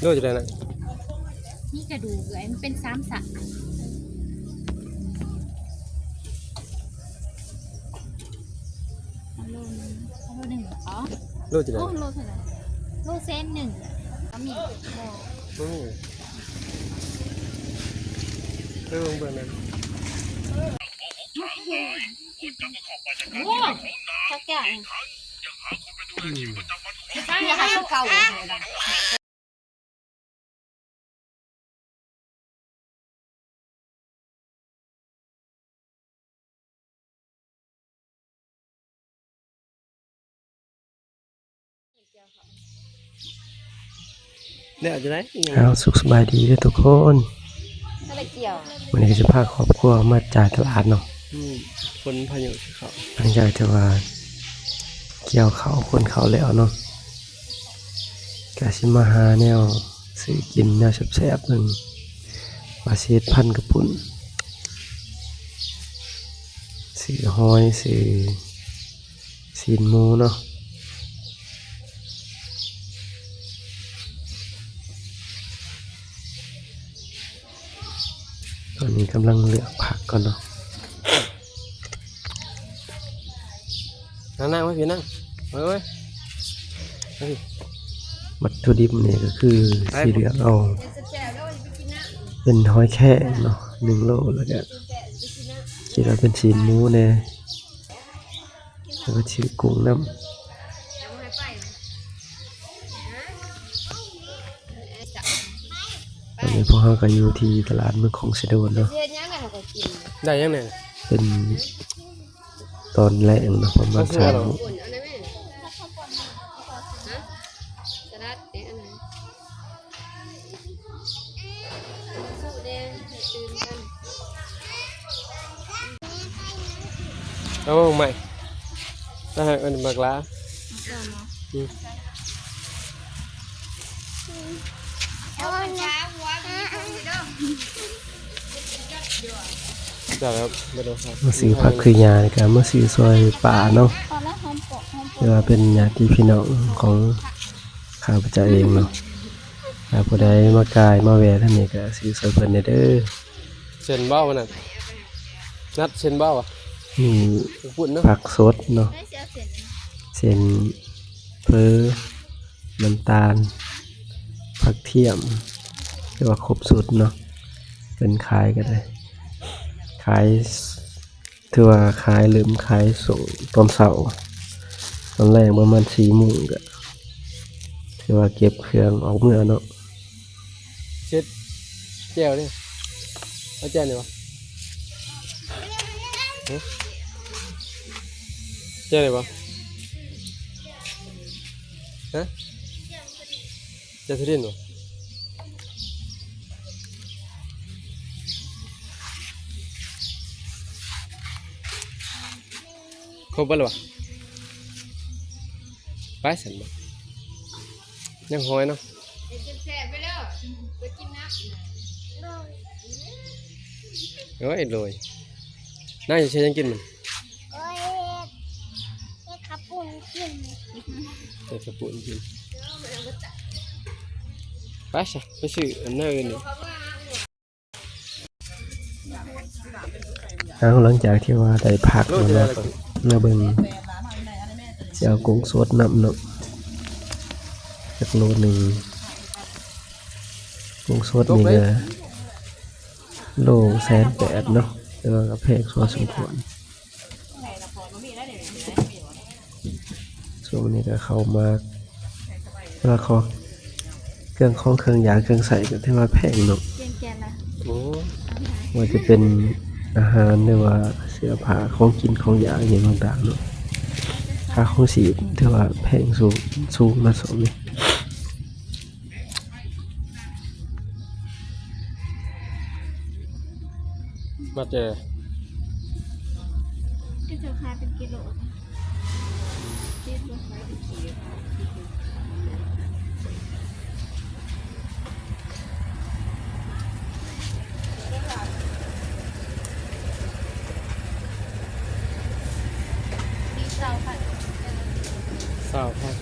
โลจะได้นะนี่กระดูกเลยมันเป็นซ้ำสักโลหนึ่งอ๋อโลจะได้โลเท่าไหร่โลเซนหนึ่งก็มีโอ้เบิ่งนั้น โอ้ทักอย่างใช่ให้เก่าเนี่ยจะได้เอาสุขสบายดีด้วยทุกคนอะไรเกี่ยววันนี้ก็จะพาครอบครัวมาจ่ายตลาดเนาะคนพายุสิเขาหลังจากที่ว่าเกี่ยวเขาคนเขาแล้วเนาะกะสิมาหาแนวซื้อกินแนวแซ่บๆหนึ่งว่าเศษพันกระปุ่นซื้อหอยซื้อซีนหมูเนาะตอนนี้กำลังเลือกผักก่อนเนาะนั่งไว้พี่นั่งไว้วัตถุดิบเนี่ยก็คือสีเหลืองเอาเป็นหอยแครงเนาะ1 โลแล้วก็คิดว่าเป็นซีนหมูเนี่ยแล้วก็ชื่อกุ้งน้ำตอนนี้พวกเราก็อยู่ที่ตลาดเมืองของเสดนเนาะได้ยังไงเป็นตอนแรกเนาะประมาณ3 โมงเอาใหม่ได้อันบักล้าจับครับมาดูครับมาซื้อผักคือยาในการมาซื้อซอยป่าเนาะเพื่อเป็นญาติพี่น้องของข้าพเจ้าเองเนาะถ้าผู้ใดมากายมาแวะท่านนี้ก็ซื้อซอยเพิ่นเด้อเส้นเบ้ามันน่ะนัดเส้นเบ้าอ่ะมีผักสดเนาะเส้นเพอน้ำตาลผักเทียมเรียกว่าครบสุดเนาะเป็นขายก็ได้ขายถือว่าขายลืมขายส่งตอนเสาร์ตอนแรกประมาณ4 โมงก็ถือว่าเก็บเครื่องออกเมื่อเนาะเช็ดแก้วดิเอาแก้วหน่อยวะแก้วไหนวะฮะแก้วทุเรียนวะครบแล้ววะไปสันบ่ยังหอยเนาะโอ้ยโรยน่าจะใช้ยังกินมันขับปุ่นกินแต่ขับปุ่นกินไปสิไปซื้ออันนั้นนี่หลังจากที่ว่าได้ผักแล้วมาเบิ่งสิเอากุ้งสดนำเนาะจักโลนึงกุ้งสดนี่ก็โล180,000เนาะแต่ว่าก็แพงพอสมควรช่วงนี้ก็เข้ามาราคาเครื่องของเครื่องยาเครื่องใส่ก็ถือว่าแพงเนาะโอ้ว่าจะเป็นอาหารหรือว่าเสื้อผ้าของกินของยาอย่างต่างๆเนาะค่าของชีพถือว่าแพงสูงมาสมนี่มาเจอก็จะขายเป็นกิโลสาวครับ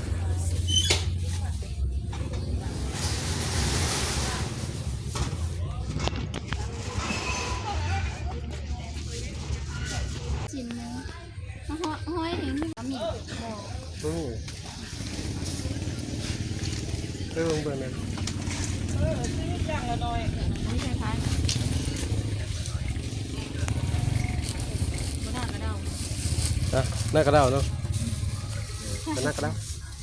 เรื่องเบิ่งนั่น ไม่ใช่พันบ่น่ากระเดา นะหน้ากระเด้าเนาะเป็นหน้ากระเด้า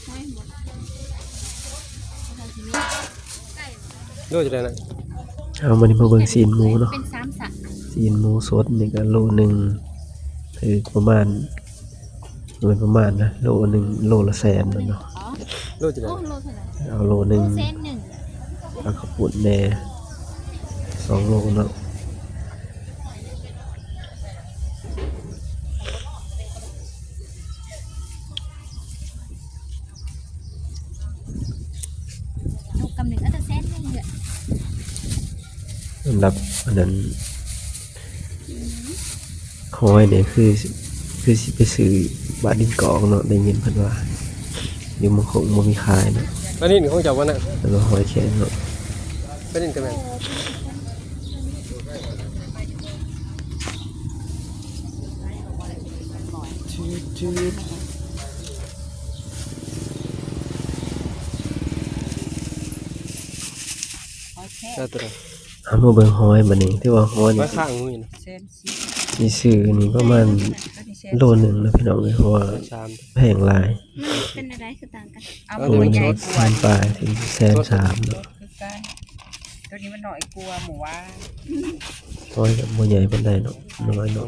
ใช่หมดด้วยจะได้นะ เอามานี่มาเบิ่งซีนหมูเนาะ เป็น3สัตว์ ซีนหมูสดนี่ก็โลหนึ่งถือประมาณโดยประมาณนะโลหนึ่งโลละแสนนั่นเนาะ อ๋อ ด้วยจะได้ โอ้โลเท่าไหร่ เอาโลหนึ่ง เส้นหนึ่ง เอาข้าวปุ้นแหน่2 โลเนาะ ลูกกำหนึ่งก็จะเส้นหนึ่งเลย สำหรับอันนั้นหอยเนี่ยคือสิไปซื้อบาทดินกองเนาะได้ยินเพิ่นว่าอยู่มันคงบ่มีขายเนาะ แล้วนี่ของเจ้าวันน่ะ แล้วก็หอยแข็งเนาะ เป็นนี่กันแม่ เจ้าตัว เอามาเบิ่งหอยบัดนี้ที่ว่าหอย ไว้ นี่ ข้างงูนะ สิซื้อนี่ประมาณโลหนึงนะพี่น้องเอ้ยเพราะว่า ชาม แพงหลาย มันเป็นอะไรคือต่างกัน เอา โล ตัว ห ให นึ ญ่ ง กว่า 1,000 ปลายถึง130,000เนาะ คือกันตัวนี้มันหน่อยกลัวหมูว่า หอยก็บ่ใหญ่ปานใดเนาะน้อยเนาะ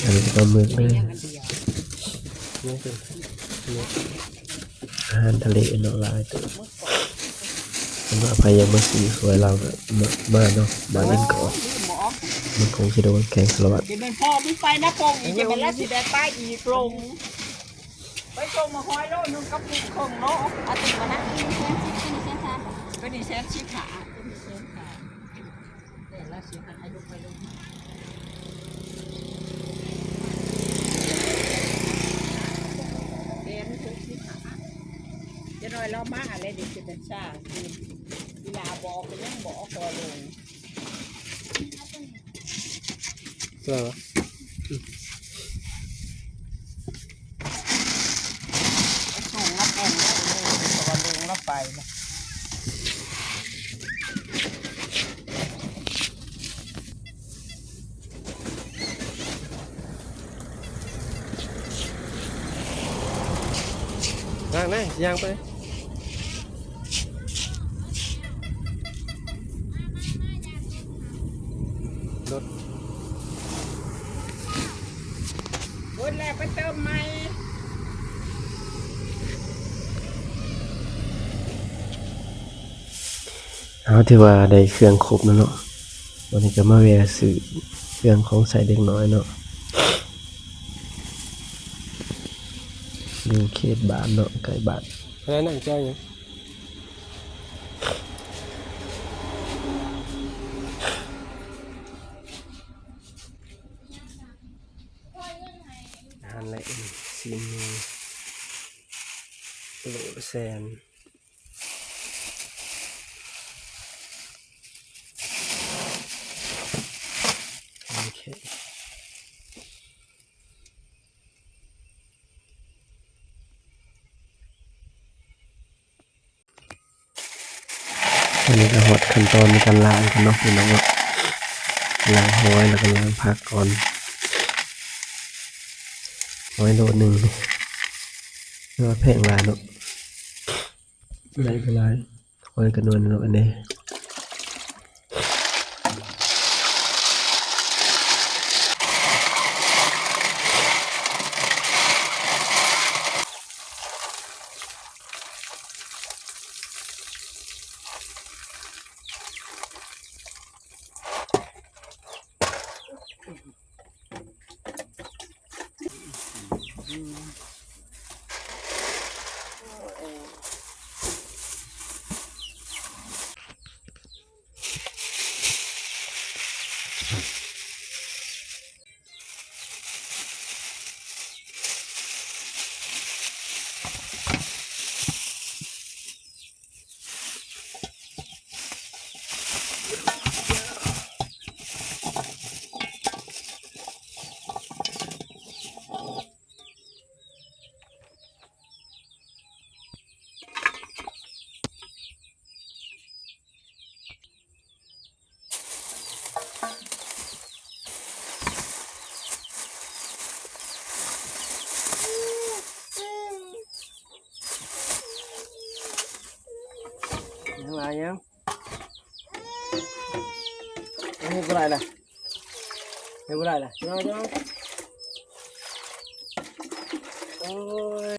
อันนี้ก็ปลาหมึกเลย อย่างอันเดียว นี่เป็น อาหารทะเลเนาะหลายตัวสำหรับใครยังมาซื้อสวยเราก็มาเนาะมาเล่นก่อน หมอ มันคงสิโดนแข่งสารวัตร จะเป็นพ่อมึงไปนะปงอีกจะเป็นแล้วสิได้ป้ายอีกลงไปชมมาคอยโลนึงกับปุกคงเนาะ เอาติดมานะเป็นเส้นค่ะ ก็นี่แซมชิขาก็นี่แซมขาแต่ละเสียงให้ลูกไปลงเรียนคือชิขาจะหน่อยเรามาอะไรดิจิตอลชาเวลาบอกเป็นเรื่องบอกคอลง เสื้อวะ ส่งรับแอนเลยตอนลงรับไปนะ นั่งไหนย่างไปรถ วันแรกไปเติมใหม่ เอาที่ว่าได้เครื่องครบแล้วเนาะวันนี้ก็มาแวะซื้อเครื่องของใส่เด็กน้อยเนาะอยู่เขตบ้านเนาะใกล้บ้าน อะไรนั่งเจ้าอย่างอาหารอะไรซีนโหลแซนโอเคอันนี้ก็หดขั้นตอนในการล้างกันเนาะพี่น้องเนาะล้างหอยแล้วก็ล้างผักก่อนหอยโลหนึ่งเรียกว่าแพงหลายเนาะได้ก็หลายหอยกันนวลเนาะอันนี้ ทั้งหลายยังเฮ็ดบ่ได้ล่ะเฮ็ดบ่ได้ล่ะน้อยโอ้ย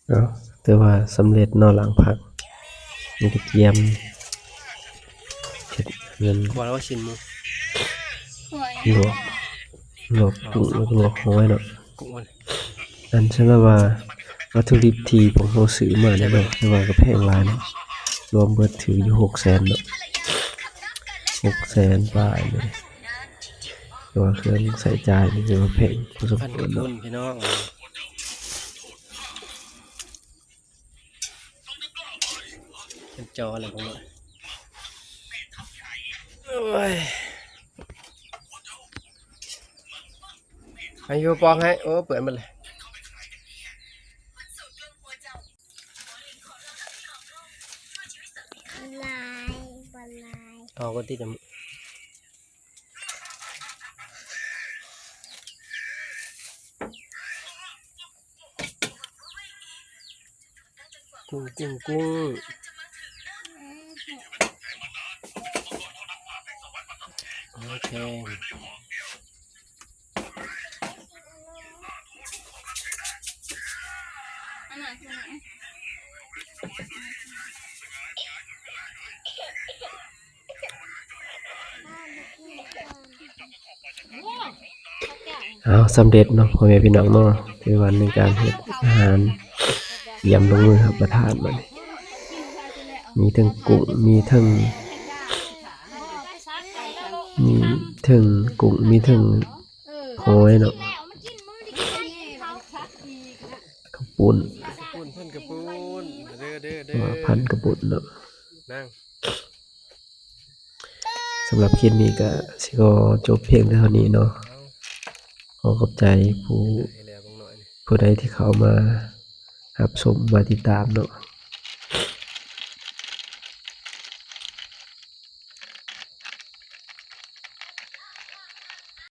เอาแต่ว่าสำเร็จเนาะหลังผักมีตะเกียมเฮ็ดเงิน บอกแล้วว่าชิ้นหมู ลวกลวกกุ้งแล้วก็ลวกหอยเนาะ กุ้งมัน อันฉันว่าวัตถุดิบที่ผมเอาซื้อมาเนี่ยเนาะแต่ว่าก็แพงหลายเนาะรวมเบิดถืออยู่600,000เนาะ600,000บาทเลยแต่ว่าเครื่องใส่จ่ายนี่ถือว่าแพงพอสม พัน คว กับ ร บุ เนาะ ญพี่น้องเป็นจออะไรของมันโอ้ยอายุปองให้โอ้เปิดมันเลย ลายบลาย เอาก็ที่จะกุ้งโอเคอันไหนคือไหนเอาสำเร็จเนาะพ่อแม่พี่น้องเนาะคือวันในการเฮ็ดอาหารเยี่ยมลงมือรับประทานบัดนี้มีทั้งกุ้งมีทั้งกุ้งมีทั้งหอยเนาะข้าวปุ้น ปูนเพิ่นกับปูนเด้อ ว่าพันกระปุ้นเนาะ นั่ง สำหรับคลิปนี้ก็สิก็จบเพียงเท่านี้เนาะขอขอบใจผู้ ให้แล้วบางหน่อยนี่ ผู้ใดที่เข้ามารับชมมาติดตามเนาะ